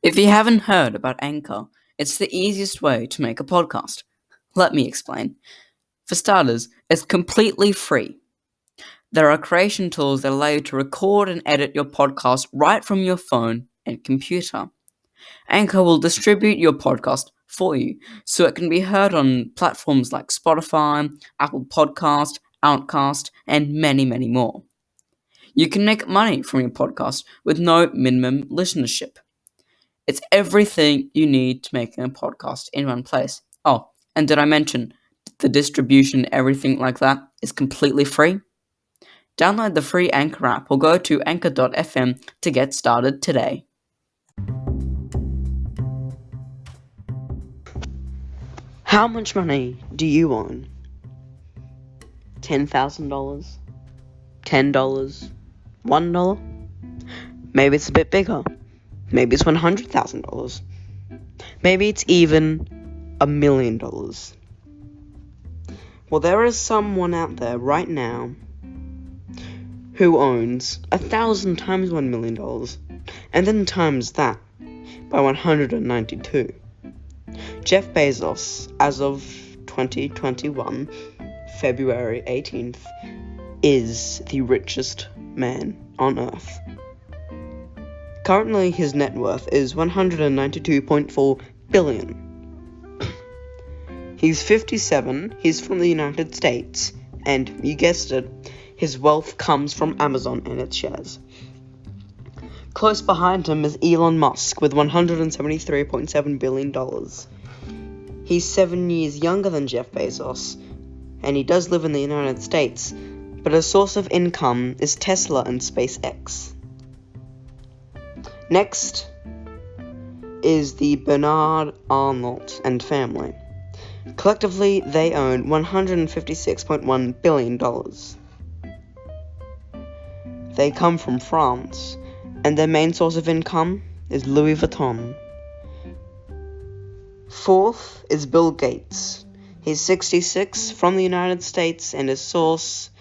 If you haven't heard about Anchor, it's the easiest way to make a podcast. Let me explain. For starters, it's completely free. There are creation tools that allow you to record and edit your podcast right from your phone and computer. Anchor will distribute your podcast for you so it can be heard on platforms like Spotify, Apple Podcast, Outcast, and many, many more. You can make money from your podcast with no minimum listenership. It's everything you need to make a podcast in one place. Oh, and did I mention the distribution, everything like that is completely free? Download the free Anchor app or go to anchor.fm to get started today. How much money do you own? $10,000? $10? $1? Maybe it's a bit bigger. Maybe it's $100,000. Maybe it's even $1 million. Well, there is someone out there right now who owns 1,000 times $1 million, and then times that by 192. Jeff Bezos, as of 2021, February 18th, is the richest man on Earth. Currently, his net worth is $192.4 billion. He's 57, he's from the United States, and, you guessed it, his wealth comes from Amazon and its shares. Close behind him is Elon Musk with $173.7 billion. He's 7 years younger than Jeff Bezos, and he does live in the United States, but his source of income is Tesla and SpaceX. Next is the Bernard Arnault and family. Collectively, they own $156.1 billion. They come from France, and their main source of income is Louis Vuitton. Fourth is Bill Gates. He's 66, from the United States, and his source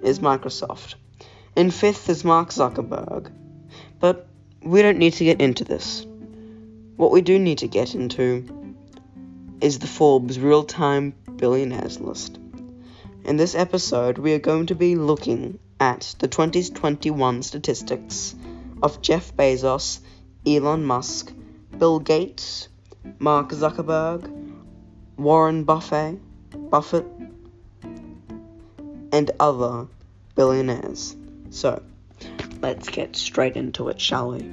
is Microsoft. And fifth is Mark Zuckerberg. But we don't need to get into this. What we do need to get into is the Forbes Real-Time Billionaires list. In this episode, we are going to be looking at the 2021 statistics of Jeff Bezos, Elon Musk, Bill Gates, Mark Zuckerberg, Warren Buffett, and other billionaires. So, let's get straight into it, shall we?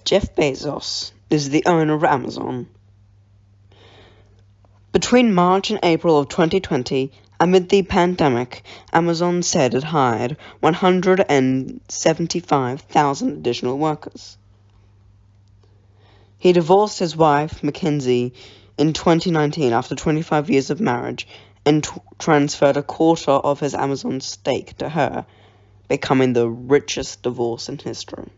Jeff Bezos is the owner of Amazon. Between March and April of 2020, amid the pandemic, Amazon said it hired 175,000 additional workers. He divorced his wife, Mackenzie, in 2019 after 25 years of marriage and transferred a quarter of his Amazon stake to her, becoming the richest divorce in history.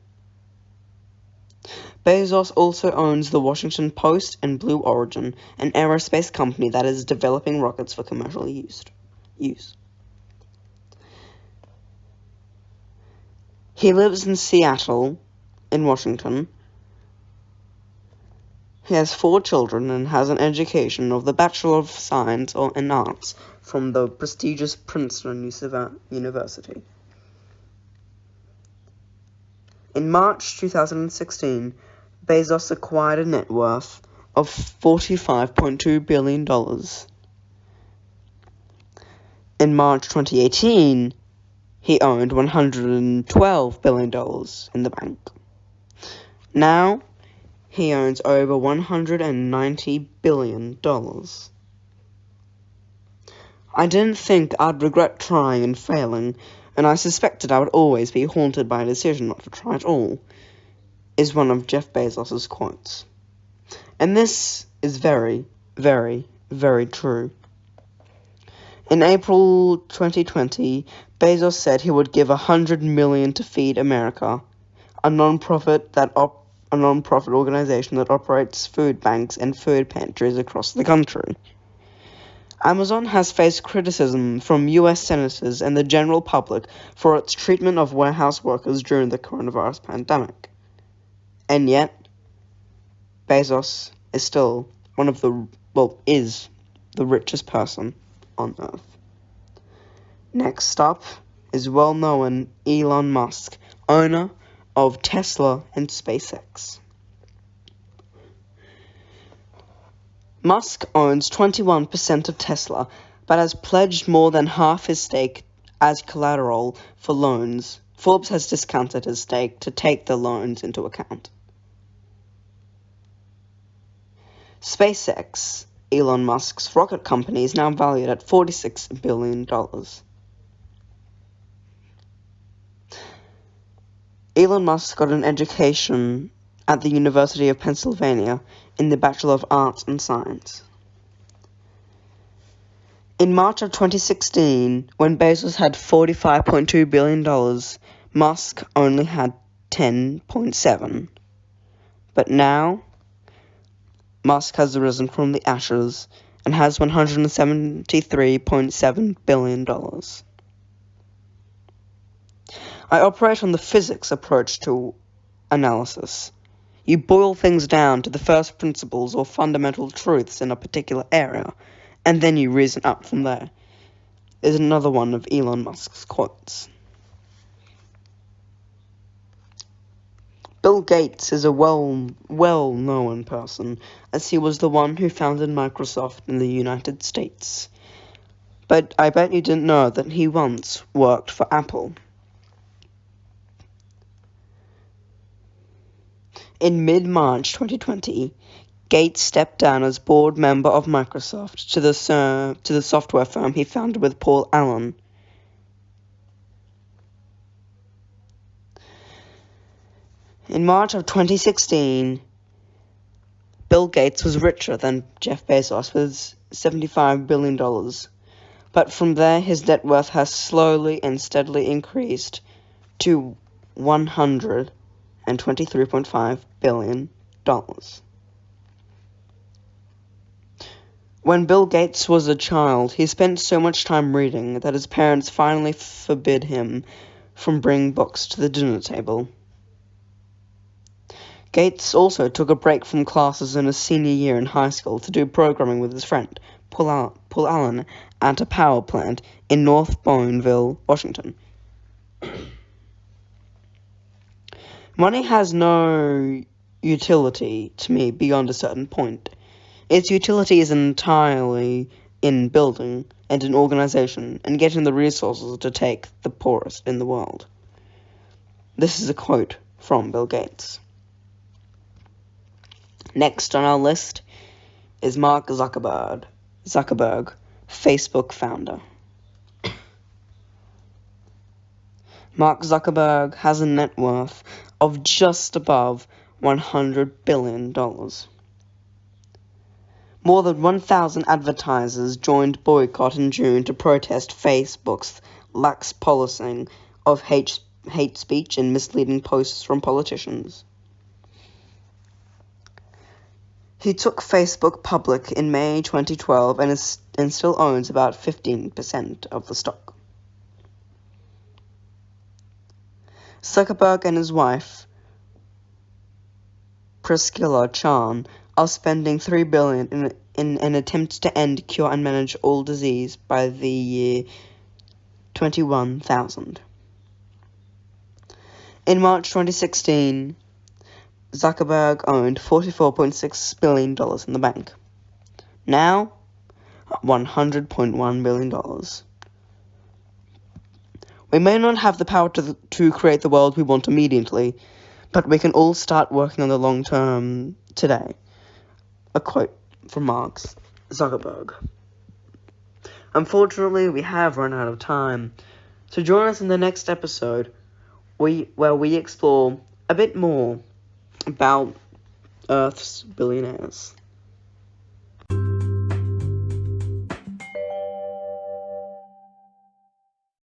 Bezos also owns the Washington Post and Blue Origin, an aerospace company that is developing rockets for commercial use. He lives in Seattle, in Washington. He has 4 children and has an education of the Bachelor of Science in Arts from the prestigious Princeton University. In March 2016, Bezos acquired a net worth of $45.2 billion. In March 2018, he owned $112 billion in the bank. Now, he owns over $190 billion. I didn't think I'd regret trying and failing, and I suspected I would always be haunted by a decision not to try at all, is one of Jeff Bezos' quotes. And this is very, very, very true. In April 2020, Bezos said he would give $100 million to Feed America, a non-profit that a non-profit organization that operates food banks and food pantries across the country. Amazon has faced criticism from US senators and the general public for its treatment of warehouse workers during the coronavirus pandemic. And yet, Bezos is still is the richest person on Earth. Next up is well-known Elon Musk, owner of Tesla and SpaceX. Musk owns 21% of Tesla, but has pledged more than half his stake as collateral for loans. Forbes has discounted his stake to take the loans into account. SpaceX, Elon Musk's rocket company, is now valued at $46 billion. Elon Musk got an education at the University of Pennsylvania in the Bachelor of Arts and Science. In March of 2016, when Bezos had $45.2 billion, Musk only had $10.7. But now, Musk has risen from the ashes and has $173.7 billion. I operate on the physics approach to analysis. You boil things down to the first principles or fundamental truths in a particular area, and then you reason up from there, is another one of Elon Musk's quotes. Bill Gates is a well-known person, as he was the one who founded Microsoft in the United States. But I bet you didn't know that he once worked for Apple. In mid-March 2020, Gates stepped down as board member of Microsoft to the software firm he founded with Paul Allen. In March of 2016, Bill Gates was richer than Jeff Bezos with $75 billion. But from there, his net worth has slowly and steadily increased to $123.5 billion. When Bill Gates was a child, he spent so much time reading that his parents finally forbid him from bringing books to the dinner table. Gates also took a break from classes in his senior year in high school to do programming with his friend, Paul Allen, at a power plant in North Boonville, Washington. Money has no utility to me beyond a certain point. Its utility is entirely in building and an organization and getting the resources to take the poorest in the world. This is a quote from Bill Gates. Next on our list is Mark Zuckerberg, Facebook founder. Mark Zuckerberg has a net worth of just above $100 billion. More than 1,000 advertisers joined boycott in June to protest Facebook's lax policing of hate speech and misleading posts from politicians. He took Facebook public in May 2012 and still owns about 15% of the stock. Zuckerberg and his wife, Priscilla Chan, are spending $3 billion in an attempt to end, cure, and manage all disease by the year 21,000. In March 2016, Zuckerberg owned $44.6 billion in the bank. Now, $100.1 billion. We may not have the power to create the world we want immediately, but we can all start working on the long term today. A quote from Mark Zuckerberg. Unfortunately, we have run out of time, so join us in the next episode where we explore a bit more about Earth's billionaires.